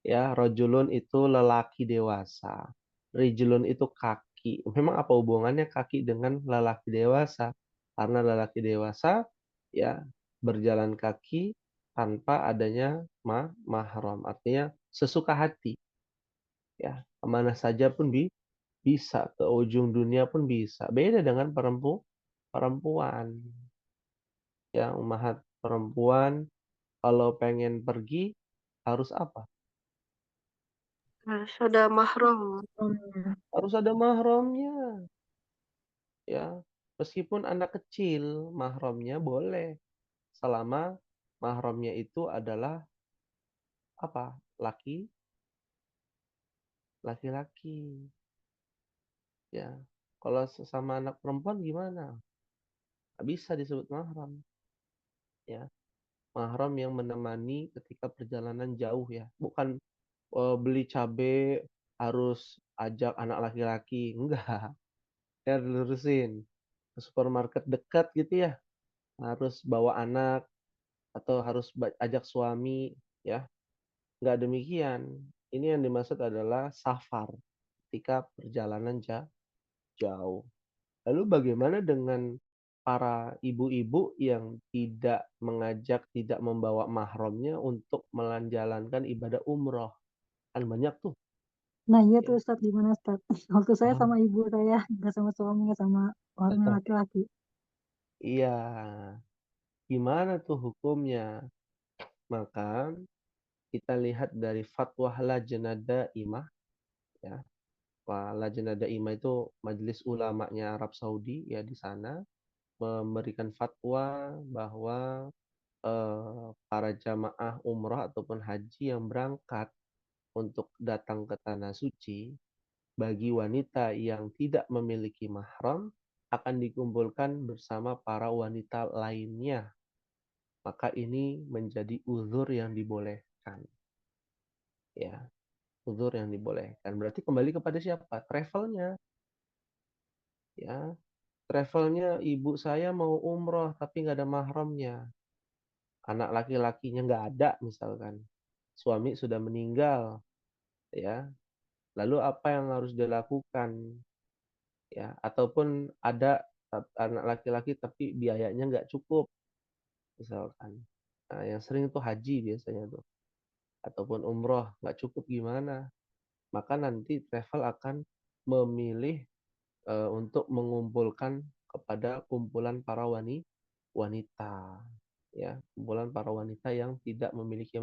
Ya, rojulun itu lelaki dewasa. Rijlun itu kaki. Memang apa hubungannya kaki dengan lelaki dewasa? Karena lelaki dewasa ya berjalan kaki tanpa adanya mahram. Artinya sesuka hati. Ya, kemana saja pun bisa, ke ujung dunia pun bisa. Beda dengan perempuan. Ya, umat perempuan kalau pengen pergi harus apa? Harus ada mahram. Harus ada mahramnya. Ya, meskipun anak kecil, mahramnya boleh selama mahramnya itu adalah apa? Laki-laki. Ya. Kalau sesama anak perempuan gimana? Nggak bisa disebut mahram. Ya. Mahram yang menemani ketika perjalanan jauh ya. Bukan beli cabai harus ajak anak laki-laki. Enggak. Ya lurusin. Ke supermarket dekat gitu ya. Harus bawa anak atau harus ajak suami ya. Enggak demikian. Ini yang dimaksud adalah safar ketika perjalanan jauh. Lalu bagaimana dengan para ibu-ibu yang tidak mengajak, tidak membawa mahramnya untuk menjalankan ibadah umroh? Kan banyak tuh. Nah iya tuh Ya. Ustaz, gimana Ustaz? Waktu saya sama ibu saya, nggak sama suami, nggak sama orang yang laki-laki. Iya, gimana tuh hukumnya? Maka kita lihat dari fatwa Lajnah Daimah ya. Lajnah Daimah itu majelis ulamanya Arab Saudi ya, di sana memberikan fatwa bahwa para jamaah umrah ataupun haji yang berangkat untuk datang ke tanah suci, bagi wanita yang tidak memiliki mahram akan dikumpulkan bersama para wanita lainnya. Maka ini menjadi uzur yang dibolehkan. Ya, uzur yang dibolehkan. Berarti kembali kepada siapa? Travelnya. Ya, travelnya ibu saya mau umroh tapi nggak ada mahramnya. Anak laki-lakinya nggak ada misalkan. Suami sudah meninggal. Ya, lalu apa yang harus dilakukan? Ya, ataupun ada anak laki-laki tapi biayanya nggak cukup misalkan. Nah, yang sering itu haji biasanya tuh. ataupun umroh, nggak cukup gimana? Maka nanti travel akan memilih untuk mengumpulkan kepada kumpulan para wanita, ya, kumpulan para wanita yang tidak memiliki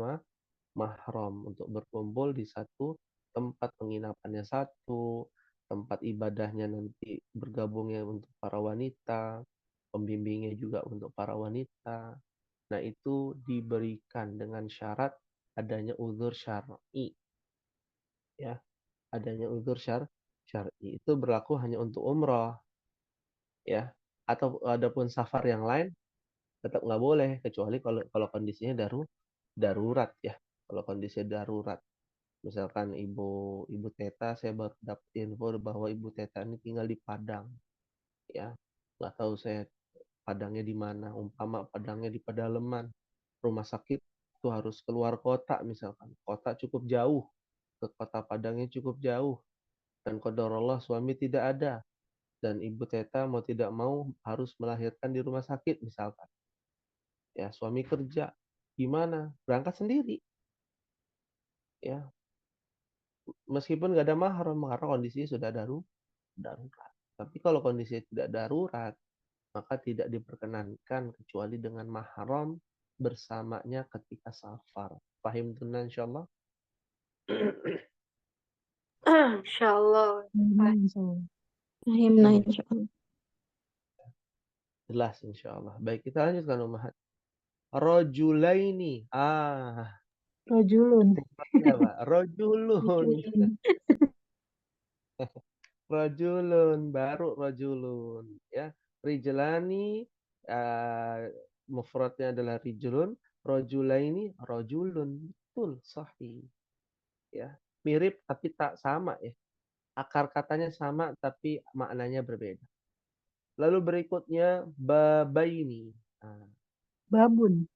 mahram untuk berkumpul di satu tempat penginapannya satu, tempat ibadahnya nanti bergabungnya untuk para wanita, pembimbingnya juga untuk para wanita. Nah, itu diberikan dengan syarat adanya uzur syar'i, ya, adanya uzur syar'i. Itu berlaku hanya untuk umroh, ya. Atau adapun safar yang lain tetap nggak boleh kecuali kalau kondisinya darurat, ya. Kalau kondisinya darurat, misalkan ibu Teta, saya baru dapat info bahwa ibu Teta ini tinggal di Padang, ya, nggak tahu saya Padangnya di mana, umpama Padangnya di pedalaman, rumah sakit itu harus keluar kota, misalkan kota cukup jauh, ke kota Padangnya cukup jauh, dan qadarullah suami tidak ada, dan ibu Teta mau tidak mau harus melahirkan di rumah sakit misalkan, ya, suami kerja, gimana? Berangkat sendiri, ya, meskipun nggak ada mahram karena kondisinya sudah darurat. Tapi kalau kondisinya tidak darurat, maka tidak diperkenankan kecuali dengan mahram bersamanya ketika safar. Paham tunan insyaallah? Insyaallah. Fahimna insyaallah. Jelas insyaallah. Baik, kita lanjutkan Ummahat. Rajulaini. Rojulun. Apa? Rajulun. Rajulun, baru rajulun, ya. Rijlani, mufradnya adalah rijlun, rajulaini rajulun. Betul, sahih. Ya, mirip tapi tak sama, ya. Akar katanya sama tapi maknanya berbeda. Lalu berikutnya babaini. Nah, Babun.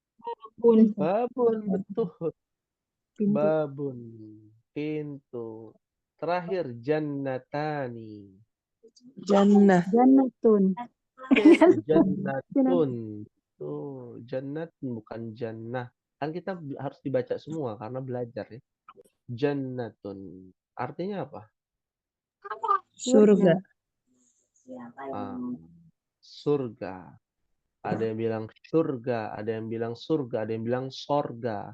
babun, betul. Pintu. Babun, pintu. Terakhir jannatani. Jannah. Jannatun. Jannatun. Tuh, jannat bukan jannah. Kan kita harus dibaca semua karena belajar, ya. Jannatun. Artinya apa? Surga. Surga. Ada yang bilang surga, ada yang bilang surga, ada yang bilang sorga,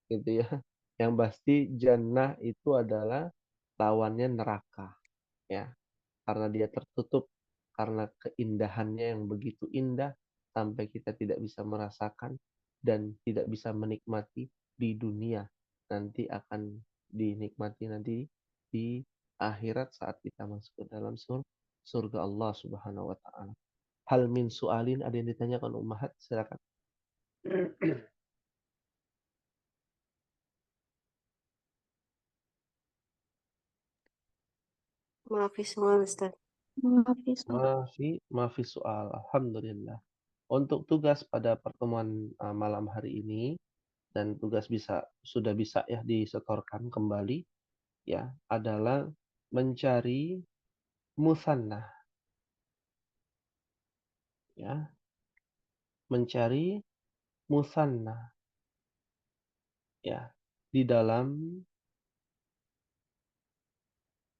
gitu ya. Yang pasti jannah itu adalah lawannya neraka, ya. Karena dia tertutup, karena keindahannya yang begitu indah sampai kita tidak bisa merasakan dan tidak bisa menikmati di dunia. Nanti akan dinikmati nanti di akhirat saat kita masuk ke dalam surga Allah Subhanahu wa taala. Hal min su'alin, ada yang ditanyakan Ummahat, silakan. Maafi soal Ustaz. Maafi soal. Alhamdulillah. Untuk tugas pada pertemuan malam hari ini, dan tugas sudah bisa ya disetorkan kembali, ya, adalah mencari musanna, ya, mencari musanna, ya, di dalam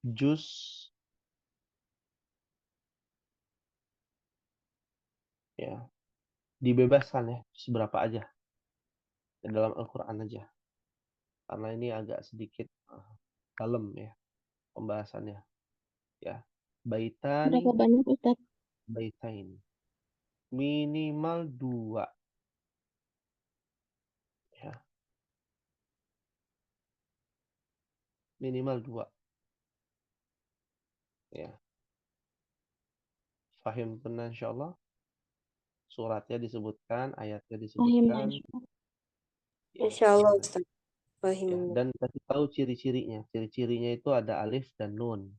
juz ya, dibebaskan ya, seberapa aja di dalam Al-Qur'an aja. Karena ini agak sedikit dalam ya pembahasannya, ya. Baitani, Berapa banyak Ustaz? baitain. Minimal 2, ya. Minimal 2. Ya. Fahim benar insyaallah. Suratnya disebutkan, ayatnya disebutkan. Ya, Insyaallah ya. Ustaz. Ya, Fahim. dan kasih tahu ciri-cirinya. Ciri-cirinya itu ada alif dan nun.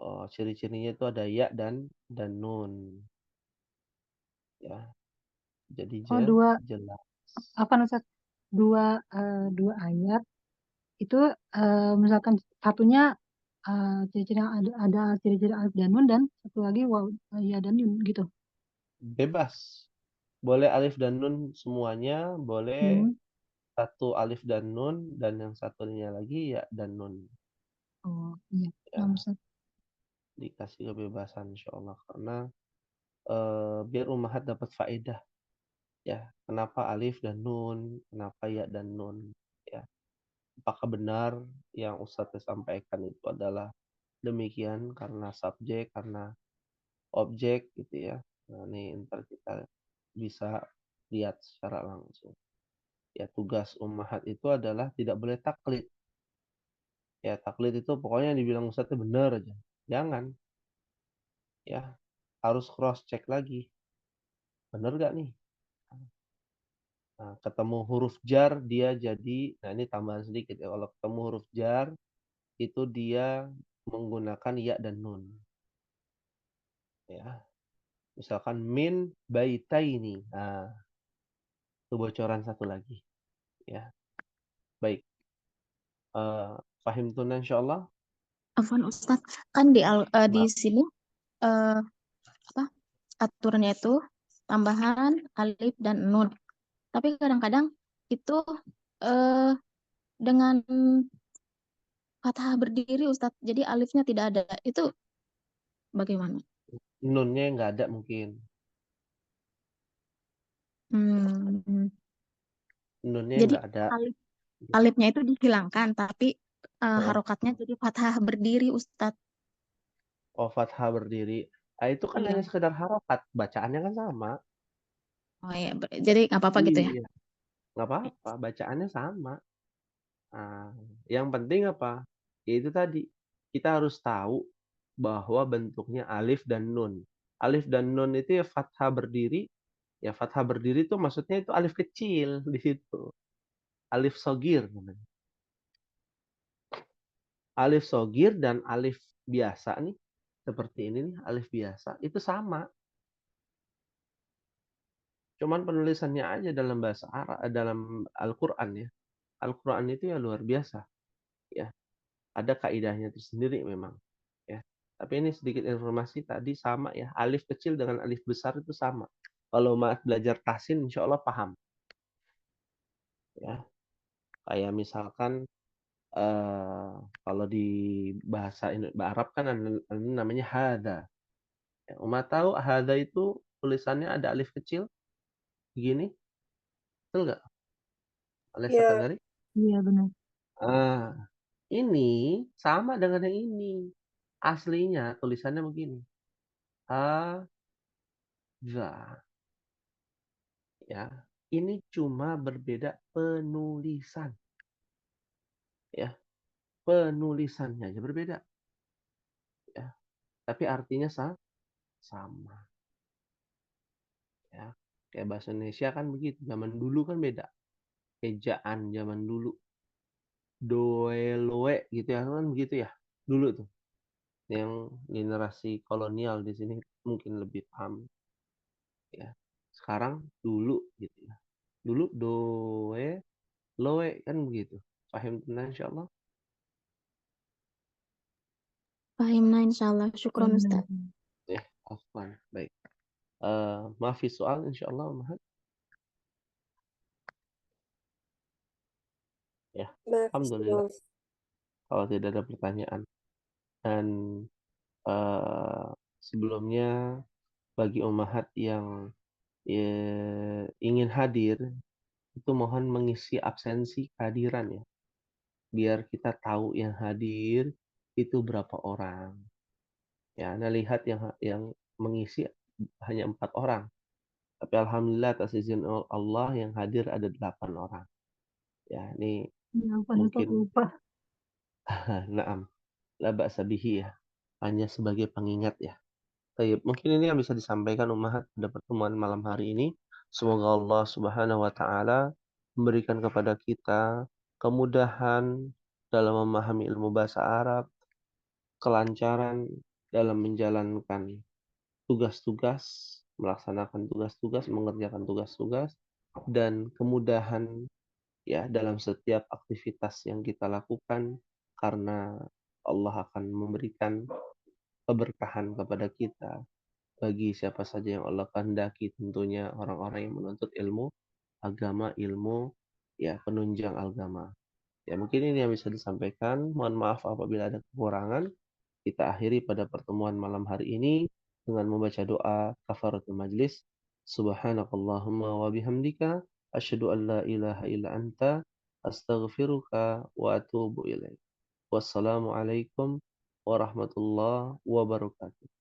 Oh, ciri-cirinya itu ada ya dan nun. Ya. Jadi Dua jelas. apa Ustaz? Dua ayat itu misalkan satunya ciri-ciri ada ciri-ciri alif dan nun, dan satu lagi waw ya dan nun gitu. Bebas. Boleh alif dan nun semuanya, boleh satu alif dan nun, dan yang satunya lagi ya dan nun. Oh, iya. Ya, Nah, Ustaz. dikasih kebebasan insyaallah karena biar ummahat dapat faedah ya. Kenapa alif dan nun, kenapa ya dan nun ya. Apakah benar yang Ustadz sampaikan itu adalah demikian karena subjek, karena objek gitu ya. Nah, ini ntar kita bisa lihat secara langsung. Ya, tugas ummahat itu adalah tidak boleh taklid. Ya, taklid itu pokoknya yang dibilang Ustadz benar aja. Jangan. Ya, harus cross check lagi. Benar gak nih? Nah, ketemu huruf jar dia jadi, nah ini tambahan sedikit ya. Kalau ketemu huruf jar itu dia menggunakan ya dan nun. Ya, misalkan min baitaini. Nah, itu bocoran satu lagi. Ya, baik. Fahim tuna insyaallah. Afwan Ustadz, kan di Nah, sini eh, apa aturannya itu tambahan alif dan nun. Tapi kadang-kadang itu eh, dengan fathah berdiri Ustadz. Jadi alifnya tidak ada. Itu bagaimana? nunnya nggak ada mungkin. Hmm, Nunnya jadi nggak ada. alif alifnya itu dihilangkan, tapi Heeh. harokatnya jadi fathah berdiri Ustadz. Oh, fathah berdiri. Ah, itu kan Iya. hanya sekedar harokat. Bacaannya kan sama. Oh iya, jadi nggak apa-apa gitu ya? Iya, nggak apa-apa. Bacaannya sama. Nah, yang penting apa? Yaitu tadi, kita harus tahu bahwa bentuknya alif dan nun. Alif dan nun itu ya fathah berdiri. Ya fathah berdiri itu maksudnya itu alif kecil di situ. Alif sogir namanya. Alif sogir dan alif biasa nih. Seperti ini nih, alif biasa. Itu sama. Cuman penulisannya aja dalam bahasa Arab, dalam Al-Quran ya. Al-Quran itu ya luar biasa. Ya, ada kaidahnya tersendiri memang. Ya. Tapi ini sedikit informasi tadi sama ya. Alif kecil dengan alif besar itu sama. Kalau belajar tahsin insya Allah paham. Ya. Kayak misalkan kalau di bahasa Arab kan namanya hada. Ya, Umat tahu hada itu tulisannya ada alif kecil begini, betul nggak? Alif Ya, sekandari. Iya, benar. Ah, ini sama dengan yang ini. Aslinya tulisannya begini. Hadza. Ya. Ini cuma berbeda penulisan. Ya. Penulisannya aja berbeda. Ya. Tapi artinya sama. Ya. Kayak bahasa Indonesia kan begitu. Zaman dulu kan beda. Ejaan zaman dulu. Doeloe gitu ya kan begitu ya. Dulu tuh. Yang generasi kolonial di sini mungkin lebih paham. Ya. Sekarang dulu gitu ya. Dulu doe loe kan begitu. Paham tenang insyaallah. Fahimna insyaallah. Syukron Benar. Ustadz. Ya, afwan. Baik. Maafi soal insyaallah Mahat. Ya, maaf alhamdulillah semua. kalau tidak ada pertanyaan. Dan sebelumnya bagi ummahat yang ingin hadir itu mohon mengisi absensi kehadiran ya. Biar kita tahu yang hadir itu berapa orang. Ya, Anda lihat yang mengisi hanya 4 orang. Tapi alhamdulillah atas izin Allah yang hadir ada 8 orang. Ya, ini Ya, Ustaz mungkin lupa. na'am, la ba'sa bihi ya. Hanya sebagai pengingat ya. Baik, mungkin ini yang bisa disampaikan Ummahat pada pertemuan malam hari ini. Semoga Allah Subhanahu wa taala memberikan kepada kita kemudahan dalam memahami ilmu bahasa Arab, kelancaran dalam menjalankan tugas-tugas, melaksanakan tugas-tugas, mengerjakan tugas-tugas, dan kemudahan ya dalam setiap aktivitas yang kita lakukan karena Allah akan memberikan keberkahan kepada kita bagi siapa saja yang Allah kehendaki, tentunya orang-orang yang menuntut ilmu agama, ilmu ya penunjang agama. Ya mungkin ini yang bisa disampaikan. Mohon maaf apabila ada kekurangan. Kita akhiri pada pertemuan malam hari ini dengan membaca doa kafaratul majlis. Subhanakallahumma wa bihamdika asyhadu an la ilaha illa anta astaghfiruka wa atubu ilaik. Wassalamualaikum warahmatullahi wabarakatuh.